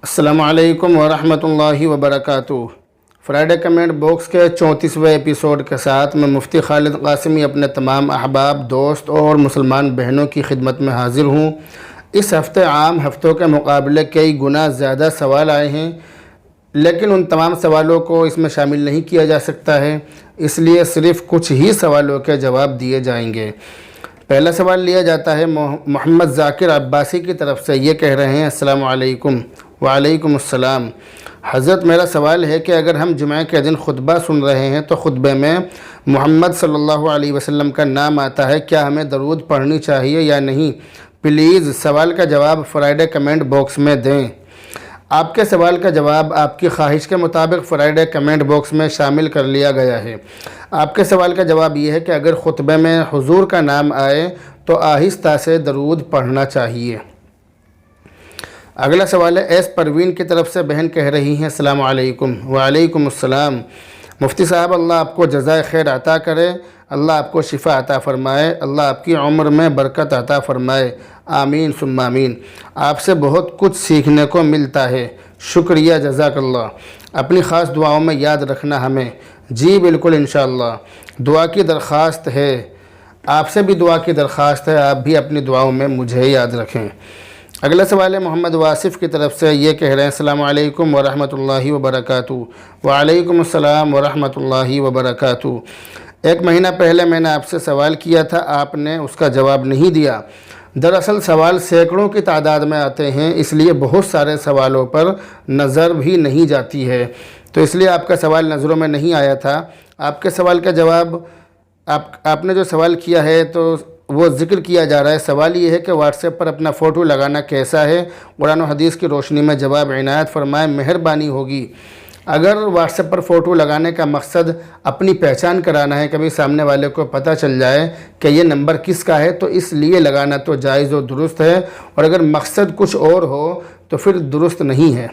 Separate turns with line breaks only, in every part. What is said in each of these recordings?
السلام علیکم ورحمۃ اللہ وبرکاتہ۔ فرائیڈے کمنٹ باکس کے 34ویں ایپیسوڈ کے ساتھ میں مفتی خالد قاسمی اپنے تمام احباب، دوست اور مسلمان بہنوں کی خدمت میں حاضر ہوں۔ اس ہفتے عام ہفتوں کے مقابلے کئی گنا زیادہ سوال آئے ہیں، لیکن ان تمام سوالوں کو اس میں شامل نہیں کیا جا سکتا ہے، اس لیے صرف کچھ ہی سوالوں کے جواب دیے جائیں گے۔ پہلا سوال لیا جاتا ہے محمد ذاکر عباسی کی طرف سے۔ یہ کہہ رہے ہیں السلام علیکم۔ وعلیکم السلام۔ حضرت، میرا سوال ہے کہ اگر ہم جمعہ کے دن خطبہ سن رہے ہیں تو خطبے میں محمد صلی اللہ علیہ وسلم کا نام آتا ہے، کیا ہمیں درود پڑھنی چاہیے یا نہیں؟ پلیز سوال کا جواب فرائیڈے کمنٹ باکس میں دیں۔ آپ کے سوال کا جواب آپ کی خواہش کے مطابق فرائیڈے کمنٹ باکس میں شامل کر لیا گیا ہے۔ آپ کے سوال کا جواب یہ ہے کہ اگر خطبے میں حضور کا نام آئے تو آہستہ سے درود پڑھنا چاہیے۔ اگلا سوال ہے ایس پروین کی طرف سے۔ بہن کہہ رہی ہیں السلام علیکم۔ وعلیکم السلام۔ مفتی صاحب، اللہ آپ کو جزائے خیر عطا کرے، اللہ آپ کو شفا عطا فرمائے، اللہ آپ کی عمر میں برکت عطا فرمائے، آمین ثم آمین۔ آپ سے بہت کچھ سیکھنے کو ملتا ہے، شکریہ، جزاک اللہ۔ اپنی خاص دعاؤں میں یاد رکھنا ہمیں۔ جی بالکل، انشاءاللہ۔ دعا کی درخواست ہے، آپ سے بھی دعا کی درخواست ہے، آپ بھی اپنی دعاؤں میں مجھے یاد رکھیں۔ اگلا سوال ہے محمد واصف کی طرف سے۔ یہ کہہ رہے ہیں السلام علیکم ورحمۃ اللہ وبرکاتہ۔ وعلیکم السلام ورحمۃ اللہ وبرکاتہ۔ ایک مہینہ پہلے میں نے آپ سے سوال کیا تھا، آپ نے اس کا جواب نہیں دیا۔ دراصل سوال سینکڑوں کی تعداد میں آتے ہیں، اس لیے بہت سارے سوالوں پر نظر بھی نہیں جاتی ہے، تو اس لیے آپ کا سوال نظروں میں نہیں آیا تھا۔ آپ کے سوال کا جواب آپ نے جو سوال کیا ہے تو وہ ذکر کیا جا رہا ہے۔ سوال یہ ہے کہ واٹس ایپ پر اپنا فوٹو لگانا کیسا ہے؟ قرآن و حدیث کی روشنی میں جواب عنایت فرمائیں، مہربانی ہوگی۔ اگر واٹس ایپ پر فوٹو لگانے کا مقصد اپنی پہچان کرانا ہے، کبھی سامنے والے کو پتہ چل جائے کہ یہ نمبر کس کا ہے، تو اس لیے لگانا تو جائز و درست ہے، اور اگر مقصد کچھ اور ہو تو پھر درست نہیں ہے۔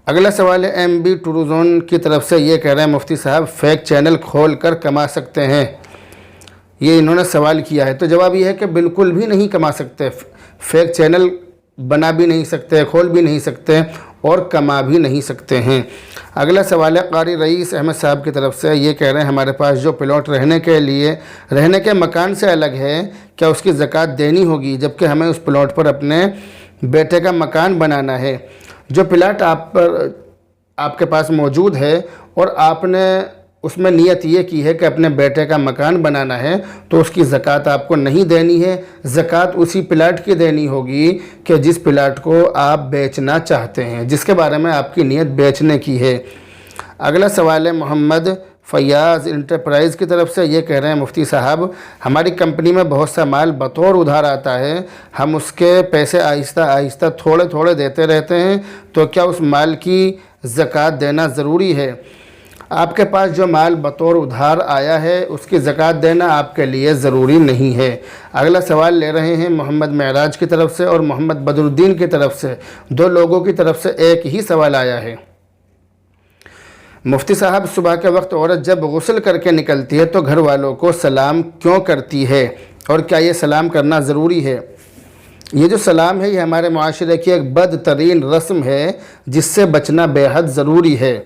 اگلا سوال ہے ایم بی ٹروزون کی طرف سے۔ یہ کہہ رہے ہیں مفتی صاحب، فیک چینل کھول کر کما سکتے ہیں؟ یہ انہوں نے سوال کیا ہے، تو جواب یہ ہے کہ بالکل بھی نہیں کما سکتے۔ فیک چینل بنا بھی نہیں سکتے، کھول بھی نہیں سکتے، اور کما بھی نہیں سکتے ہیں۔ اگلا سوال ہے قاری رئیس احمد صاحب کی طرف سے۔ یہ کہہ رہے ہیں ہمارے پاس جو پلاٹ رہنے کے مکان سے الگ ہے، کیا اس کی زکوٰۃ دینی ہوگی، جبکہ ہمیں اس پلاٹ پر اپنے بیٹے کا مکان بنانا ہے؟ جو پلاٹ آپ کے پاس موجود ہے اور آپ نے اس میں نیت یہ کی ہے کہ اپنے بیٹے کا مکان بنانا ہے، تو اس کی زکوٰۃ آپ کو نہیں دینی ہے۔ زکوٰۃ اسی پلاٹ کی دینی ہوگی کہ جس پلاٹ کو آپ بیچنا چاہتے ہیں، جس کے بارے میں آپ کی نیت بیچنے کی ہے۔ اگلا سوال ہے محمد فیاض انٹرپرائز کی طرف سے۔ یہ کہہ رہے ہیں مفتی صاحب، ہماری کمپنی میں بہت سا مال بطور ادھار آتا ہے، ہم اس کے پیسے آہستہ آہستہ تھوڑے تھوڑے دیتے رہتے ہیں، تو کیا اس مال کی زکوٰۃ دینا ضروری ہے؟ آپ کے پاس جو مال بطور ادھار آیا ہے اس کی زکوٰۃ دینا آپ کے لیے ضروری نہیں ہے۔ اگلا سوال لے رہے ہیں محمد معراج کی طرف سے اور محمد بدر الدین کی طرف سے۔ دو لوگوں کی طرف سے ایک ہی سوال آیا ہے۔ مفتی صاحب، صبح کے وقت عورت جب غسل کر کے نکلتی ہے تو گھر والوں کو سلام کیوں کرتی ہے، اور کیا یہ سلام کرنا ضروری ہے؟ یہ جو سلام ہے یہ ہمارے معاشرے کی ایک بدترین رسم ہے، جس سے بچنا بے حد ضروری ہے۔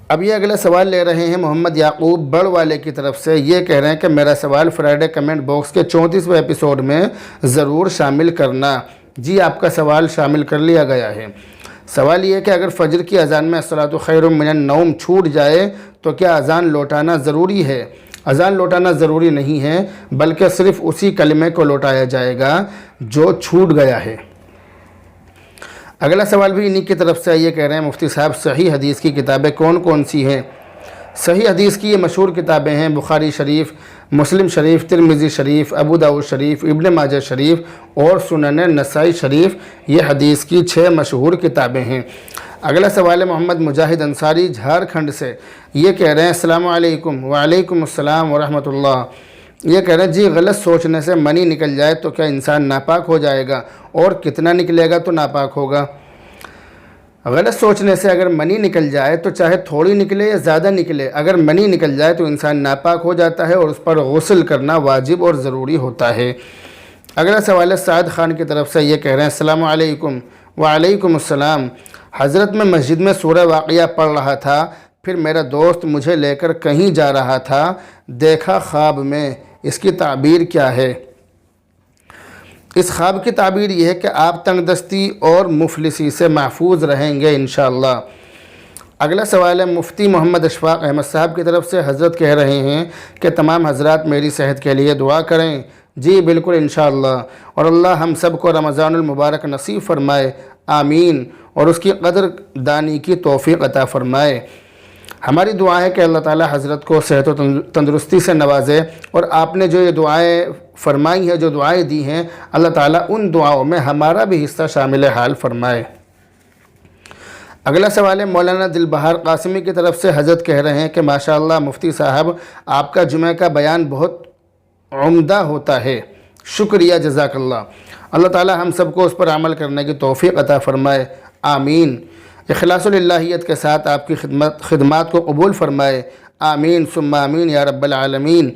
اب یہ اگلا سوال لے رہے ہیں محمد یعقوب بڑ والے کی طرف سے۔ یہ کہہ رہے ہیں کہ میرا سوال فرائیڈے کمنٹ باکس کے 34ویں ایپیسوڈ میں ضرور شامل کرنا۔ جی، آپ کا سوال شامل کر لیا گیا ہے۔ سوال یہ ہے کہ اگر فجر کی اذان میں الصلاۃ خیر من النوم چھوٹ جائے تو کیا اذان لوٹانا ضروری ہے؟ اذان لوٹانا ضروری نہیں ہے، بلکہ صرف اسی کلمے کو لوٹایا جائے گا جو چھوٹ گیا ہے۔ اگلا سوال بھی انہی کی طرف سے۔ یہ کہہ رہے ہیں مفتی صاحب، صحیح حدیث کی کتابیں کون کون سی ہیں؟ صحیح حدیث کی یہ مشہور کتابیں ہیں بخاری شریف، مسلم شریف، ترمذی شریف، ابو داؤد شریف، ابن ماجہ شریف اور سنن نسائی شریف۔ یہ حدیث کی 6 مشہور کتابیں ہیں۔ اگلا سوال ہے محمد مجاہد انصاری جھارکھنڈ سے۔ یہ کہہ رہے ہیں السلام علیکم۔ وعلیکم السلام ورحمۃ اللہ۔ یہ کہہ رہے ہیں جی، غلط سوچنے سے منی نکل جائے تو کیا انسان ناپاک ہو جائے گا، اور کتنا نکلے گا تو ناپاک ہوگا؟ غلط سوچنے سے اگر منی نکل جائے تو چاہے تھوڑی نکلے یا زیادہ نکلے، اگر منی نکل جائے تو انسان ناپاک ہو جاتا ہے اور اس پر غسل کرنا واجب اور ضروری ہوتا ہے۔ اگلا سوال ہے سعد خان کی طرف سے، یہ کہہ رہے ہیں السلام علیکم۔ وعلیکم السلام۔ حضرت میں مسجد میں سورہ واقعہ پڑھ رہا تھا، پھر میرا دوست مجھے لے کر کہیں جا رہا تھا، دیکھا خواب میں، اس کی تعبیر کیا ہے؟ اس خواب کی تعبیر یہ ہے کہ آپ تنگ دستی اور مفلسی سے محفوظ رہیں گے انشاءاللہ۔ اگلا سوال ہے مفتی محمد اشفاق احمد صاحب کی طرف سے، حضرت کہہ رہے ہیں کہ تمام حضرات میری صحت کے لیے دعا کریں۔ جی بالکل انشاءاللہ، اور اللہ ہم سب کو رمضان المبارک نصیب فرمائے، آمین، اور اس کی قدر دانی کی توفیق عطا فرمائے۔ ہماری دعا ہے کہ اللہ تعالی حضرت کو صحت و تندرستی سے نوازے، اور آپ نے جو یہ دعائیں فرمائی ہیں، جو دعائیں دی ہیں، اللہ تعالیٰ ان دعاؤں میں ہمارا بھی حصہ شامل حال فرمائے۔ اگلا سوال ہے مولانا دل بہار قاسمی کی طرف سے، حضرت کہہ رہے ہیں کہ ماشاءاللہ مفتی صاحب آپ کا جمعہ کا بیان بہت عمدہ ہوتا ہے، شکریہ، جزاک اللہ۔ اللہ تعالیٰ ہم سب کو اس پر عمل کرنے کی توفیق عطا فرمائے، آمین۔ اخلاص الہیت کے ساتھ آپ کی خدمات کو قبول فرمائے، آمین ثم آمین یا رب العالمین۔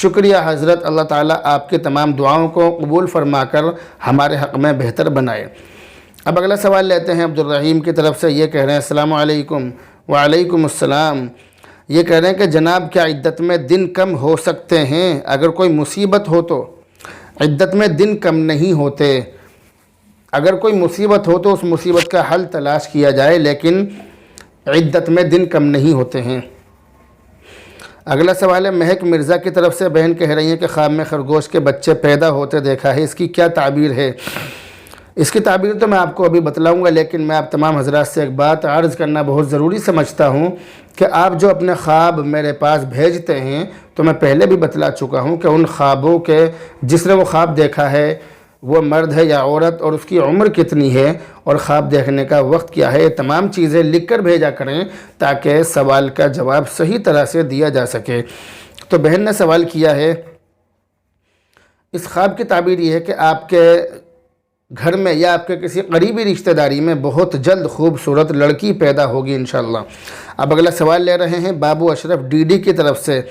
شکریہ حضرت، اللہ تعالیٰ آپ کی تمام دعاؤں کو قبول فرما کر ہمارے حق میں بہتر بنائے۔ اب اگلا سوال لیتے ہیں عبد الرحیم کی طرف سے، یہ کہہ رہے ہیں السلام علیکم۔ وعلیکم السلام۔ یہ کہہ رہے ہیں کہ جناب کیا عدت میں دن کم ہو سکتے ہیں؟ اگر کوئی مصیبت ہو تو؟ عدت میں دن کم نہیں ہوتے، اگر کوئی مصیبت ہو تو اس مصیبت کا حل تلاش کیا جائے، لیکن عدت میں دن کم نہیں ہوتے ہیں۔ اگلا سوال ہے مہک مرزا کی طرف سے، بہن کہہ رہی ہیں کہ خواب میں خرگوش کے بچے پیدا ہوتے دیکھا ہے، اس کی کیا تعبیر ہے؟ اس کی تعبیر تو میں آپ کو ابھی بتلاؤں گا، لیکن میں آپ تمام حضرات سے ایک بات عرض کرنا بہت ضروری سمجھتا ہوں کہ آپ جو اپنے خواب میرے پاس بھیجتے ہیں، تو میں پہلے بھی بتلا چکا ہوں کہ ان خوابوں کے جس نے وہ خواب دیکھا ہے وہ مرد ہے یا عورت، اور اس کی عمر کتنی ہے، اور خواب دیکھنے کا وقت کیا ہے، یہ تمام چیزیں لکھ کر بھیجا کریں تاکہ سوال کا جواب صحیح طرح سے دیا جا سکے۔ تو بہن نے سوال کیا ہے، اس خواب کی تعبیر یہ ہے کہ آپ کے گھر میں یا آپ کے کسی قریبی رشتہ داری میں بہت جلد خوبصورت لڑکی پیدا ہوگی انشاءاللہ۔ اب اگلا سوال لے رہے ہیں بابو اشرف ڈی ڈی کی طرف سے،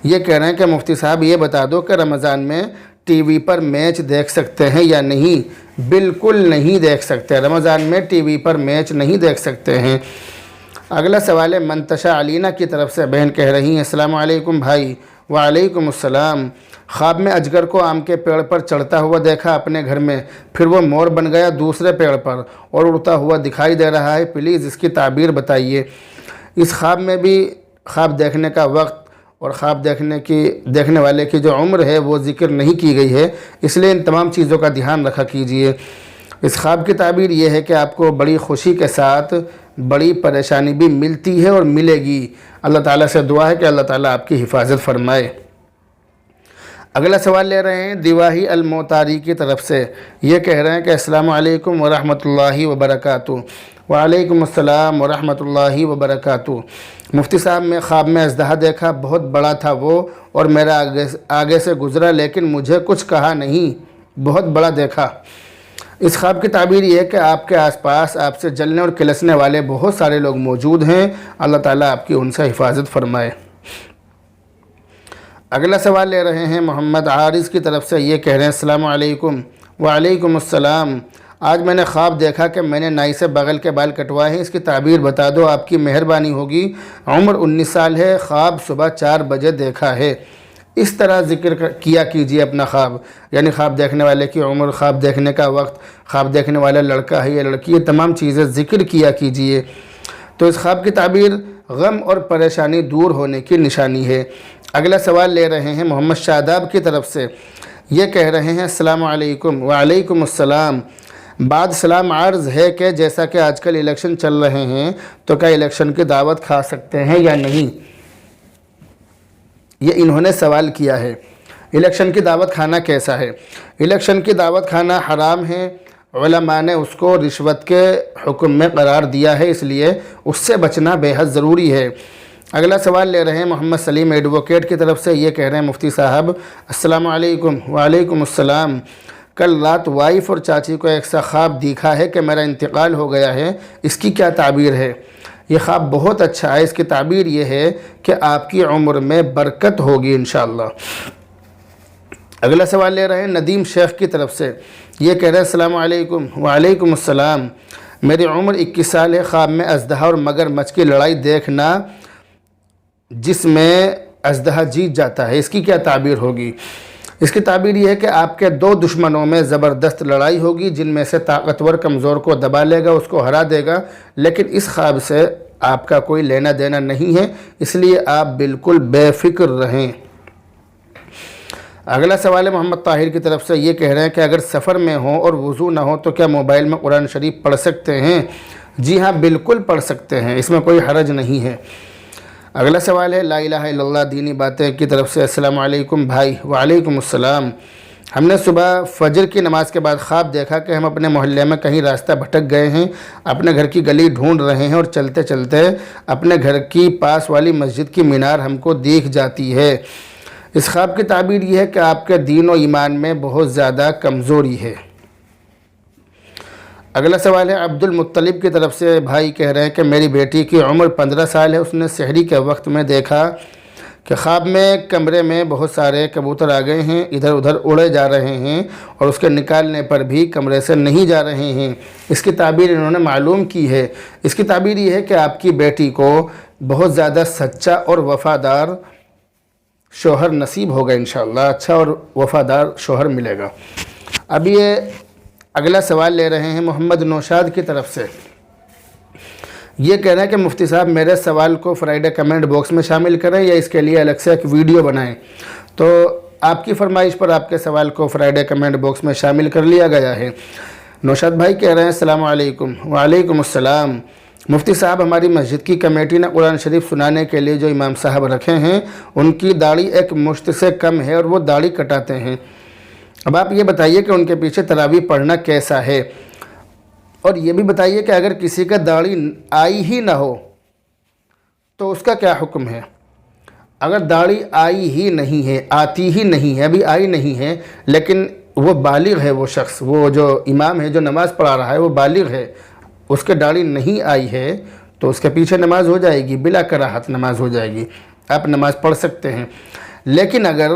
یہ کہہ رہے ہیں کہ مفتی صاحب یہ بتا دو کہ رمضان میں ٹی وی پر میچ دیکھ سکتے ہیں یا نہیں؟ بالکل نہیں دیکھ سکتے، رمضان میں ٹی وی پر میچ نہیں دیکھ سکتے ہیں۔ اگلا سوال ہے منتشا علینا کی طرف سے، بہن کہہ رہی ہیں السلام علیکم بھائی۔ وعلیکم السلام۔ خواب میں اجگر کو آم کے پیڑ پر چڑھتا ہوا دیکھا اپنے گھر میں، پھر وہ مور بن گیا دوسرے پیڑ پر اور اڑتا ہوا دکھائی دے رہا ہے، پلیز اس کی تعبیر بتائیے۔ اس خواب میں بھی خواب دیکھنے کا وقت اور خواب دیکھنے والے کی جو عمر ہے وہ ذکر نہیں کی گئی ہے، اس لیے ان تمام چیزوں کا دھیان رکھا کیجئے۔ اس خواب کی تعبیر یہ ہے کہ آپ کو بڑی خوشی کے ساتھ بڑی پریشانی بھی ملتی ہے اور ملے گی۔ اللہ تعالیٰ سے دعا ہے کہ اللہ تعالیٰ آپ کی حفاظت فرمائے۔ اگلا سوال لے رہے ہیں دیواہی الموتاری کی طرف سے، یہ کہہ رہے ہیں کہ السلام علیکم ورحمۃ اللہ وبرکاتہ۔ وعلیکم السلام ورحمۃ اللہ وبرکاتہ۔ مفتی صاحب میں خواب میں اژدہا دیکھا، بہت بڑا تھا وہ، اور میرا آگے سے گزرا لیکن مجھے کچھ کہا نہیں، بہت بڑا دیکھا۔ اس خواب کی تعبیر یہ ہے کہ آپ کے آس پاس آپ سے جلنے اور کلسنے والے بہت سارے لوگ موجود ہیں، اللہ تعالیٰ آپ کی ان سے حفاظت فرمائے۔ اگلا سوال لے رہے ہیں محمد عارض کی طرف سے، یہ کہہ رہے ہیں السلام علیکم۔ وعلیکم السلام۔ آج میں نے خواب دیکھا کہ میں نے نائی سے بغل کے بال کٹوائے ہیں، اس کی تعبیر بتا دو، آپ کی مہربانی ہوگی۔ عمر 19 سال ہے، خواب صبح 4 بجے دیکھا ہے۔ اس طرح ذکر کیا کیجئے اپنا خواب، یعنی خواب دیکھنے والے کی عمر، خواب دیکھنے کا وقت، خواب دیکھنے والا لڑکا ہے یا لڑکی، یہ تمام چیزیں ذکر کیا کیجئے۔ تو اس خواب کی تعبیر غم اور پریشانی دور ہونے کی نشانی ہے۔ اگلا سوال لے رہے ہیں محمد شاداب کی طرف سے، یہ کہہ رہے ہیں السلام علیکم۔ وعلیکم السلام۔ بعد سلام عرض ہے کہ جیسا کہ آج کل الیکشن چل رہے ہیں تو کیا الیکشن کی دعوت کھا سکتے ہیں یا نہیں؟ یہ انہوں نے سوال کیا ہے، الیکشن کی دعوت کھانا کیسا ہے؟ الیکشن کی دعوت کھانا حرام ہے، علماء نے اس کو رشوت کے حکم میں قرار دیا ہے، اس لیے اس سے بچنا بے حد ضروری ہے۔ اگلا سوال لے رہے ہیں محمد سلیم ایڈوکیٹ کی طرف سے، یہ کہہ رہے ہیں مفتی صاحب السلام علیکم۔ وعلیکم السلام۔ کل رات وائف اور چاچی کو ایک سا خواب دیکھا ہے کہ میرا انتقال ہو گیا ہے، اس کی کیا تعبیر ہے؟ یہ خواب بہت اچھا ہے، اس کی تعبیر یہ ہے کہ آپ کی عمر میں برکت ہوگی انشاءاللہ۔ اگلا سوال لے رہے ہیں ندیم شیخ کی طرف سے، یہ کہہ رہے ہیں السلام علیکم۔ وعلیکم السلام۔ میری عمر 21 سال ہے، خواب میں اژدہا اور مگر مچھ کی لڑائی دیکھنا جس میں اژدہا جیت جاتا ہے، اس کی کیا تعبیر ہوگی؟ اس کی تعبیر یہ ہے کہ آپ کے دو دشمنوں میں زبردست لڑائی ہوگی، جن میں سے طاقتور کمزور کو دبا لے گا، اس کو ہرا دے گا، لیکن اس خواب سے آپ کا کوئی لینا دینا نہیں ہے، اس لیے آپ بالکل بے فکر رہیں۔ اگلا سوال ہے محمد طاہر کی طرف سے، یہ کہہ رہے ہیں کہ اگر سفر میں ہوں اور وضو نہ ہو تو کیا موبائل میں قرآن شریف پڑھ سکتے ہیں؟ جی ہاں، بالکل پڑھ سکتے ہیں، اس میں کوئی حرج نہیں ہے۔ اگلا سوال ہے لا الہ الا اللہ دینی باتیں کی طرف سے، السلام علیکم بھائی۔ وعلیکم السلام۔ ہم نے صبح فجر کی نماز کے بعد خواب دیکھا کہ ہم اپنے محلے میں کہیں راستہ بھٹک گئے ہیں، اپنے گھر کی گلی ڈھونڈ رہے ہیں اور چلتے چلتے اپنے گھر کی پاس والی مسجد کی مینار ہم کو دیکھ جاتی ہے۔ اس خواب کی تعبیر یہ ہے کہ آپ کے دین و ایمان میں بہت زیادہ کمزوری ہے۔ اگلا سوال ہے عبد المطلب کی طرف سے، بھائی کہہ رہے ہیں کہ میری بیٹی کی عمر 15 سال ہے، اس نے سحری کے وقت میں دیکھا کہ خواب میں کمرے میں بہت سارے کبوتر آ گئے ہیں، ادھر ادھر اڑے جا رہے ہیں اور اس کے نکالنے پر بھی کمرے سے نہیں جا رہے ہیں۔ اس کی تعبیر انہوں نے معلوم کی ہے۔ اس کی تعبیر یہ ہے کہ آپ کی بیٹی کو بہت زیادہ سچا اور وفادار شوہر نصیب ہوگا انشاءاللہ، اچھا اور وفادار شوہر ملے گا۔ اب یہ اگلا سوال لے رہے ہیں محمد نوشاد کی طرف سے، یہ کہہ رہے ہیں کہ مفتی صاحب میرے سوال کو فرائیڈے کمنٹ باکس میں شامل کریں یا اس کے لیے الگ سے ایک ویڈیو بنائیں؟ تو آپ کی فرمائش پر آپ کے سوال کو فرائیڈے کمنٹ باکس میں شامل کر لیا گیا ہے۔ نوشاد بھائی کہہ رہے ہیں السلام علیکم۔ وعلیکم السلام۔ مفتی صاحب ہماری مسجد کی کمیٹی نے قرآن شریف سنانے کے لیے جو امام صاحب رکھے ہیں ان کی داڑھی ایک مشت سے کم ہے اور وہ داڑھی کٹاتے ہیں۔ اب آپ یہ بتائیے کہ ان کے پیچھے تراویح پڑھنا کیسا ہے، اور یہ بھی بتائیے کہ اگر کسی کا داڑھی آئی ہی نہ ہو تو اس کا کیا حکم ہے؟ اگر داڑھی آئی ہی نہیں ہے، آتی ہی نہیں ہے، ابھی آئی نہیں ہے، لیکن وہ بالغ ہے، وہ شخص، وہ جو امام ہے جو نماز پڑھا رہا ہے وہ بالغ ہے، اس کے داڑھی نہیں آئی ہے تو اس کے پیچھے نماز ہو جائے گی، بلا کراہت نماز ہو جائے گی، آپ نماز پڑھ سکتے ہیں۔ لیکن اگر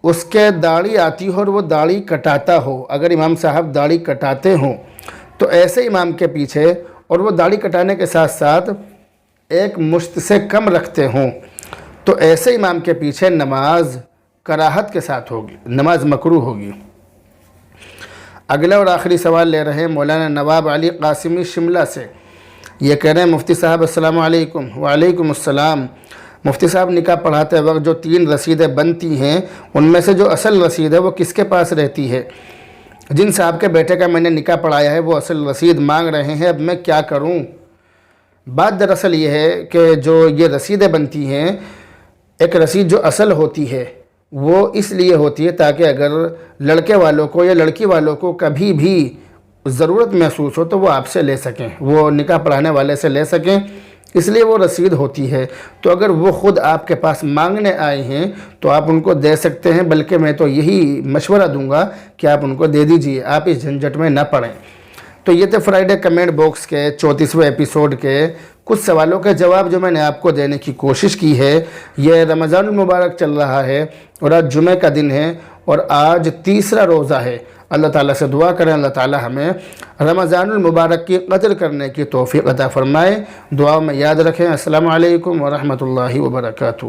اس کے داڑھی آتی ہو اور وہ داڑھی کٹاتا ہو، اگر امام صاحب داڑھی کٹاتے ہوں تو ایسے امام کے پیچھے، اور وہ داڑھی کٹانے کے ساتھ ساتھ ایک مشت سے کم رکھتے ہوں، تو ایسے امام کے پیچھے نماز کراہت کے ساتھ ہوگی، نماز مکروہ ہوگی۔ اگلا اور آخری سوال لے رہے ہیں مولانا نواب علی قاسمی شملہ سے، یہ کہہ رہے ہیں مفتی صاحب السلام علیکم۔ وعلیکم السلام۔ مفتی صاحب نکاح پڑھاتے وقت جو 3 رسیدیں بنتی ہیں ان میں سے جو اصل رسید ہے وہ کس کے پاس رہتی ہے؟ جن صاحب کے بیٹے کا میں نے نکاح پڑھایا ہے وہ اصل رسید مانگ رہے ہیں، اب میں کیا کروں؟ بات دراصل یہ ہے کہ جو یہ رسیدیں بنتی ہیں، ایک رسید جو اصل ہوتی ہے وہ اس لیے ہوتی ہے تاکہ اگر لڑکے والوں کو یا لڑکی والوں کو کبھی بھی ضرورت محسوس ہو تو وہ آپ سے لے سکیں، وہ نکاح پڑھانے والے سے لے سکیں، اس لیے وہ رسید ہوتی ہے۔ تو اگر وہ خود آپ کے پاس مانگنے آئے ہیں تو آپ ان کو دے سکتے ہیں، بلکہ میں تو یہی مشورہ دوں گا کہ آپ ان کو دے دیجئے، آپ اس جھنجھٹ میں نہ پڑیں۔ تو یہ تھے فرائیڈے کمنٹ باکس کے 34ویں ایپیسوڈ کے کچھ سوالوں کے جواب جو میں نے آپ کو دینے کی کوشش کی ہے۔ یہ رمضان المبارک چل رہا ہے اور آج جمعہ کا دن ہے اور آج تیسرا روزہ ہے۔ اللہ تعالیٰ سے دعا کریں اللہ تعالیٰ ہمیں رمضان المبارک کی قدر کرنے کی توفیق عطا فرمائے۔ دعاؤں میں یاد رکھیں۔ السلام علیکم ورحمۃ اللہ وبرکاتہ۔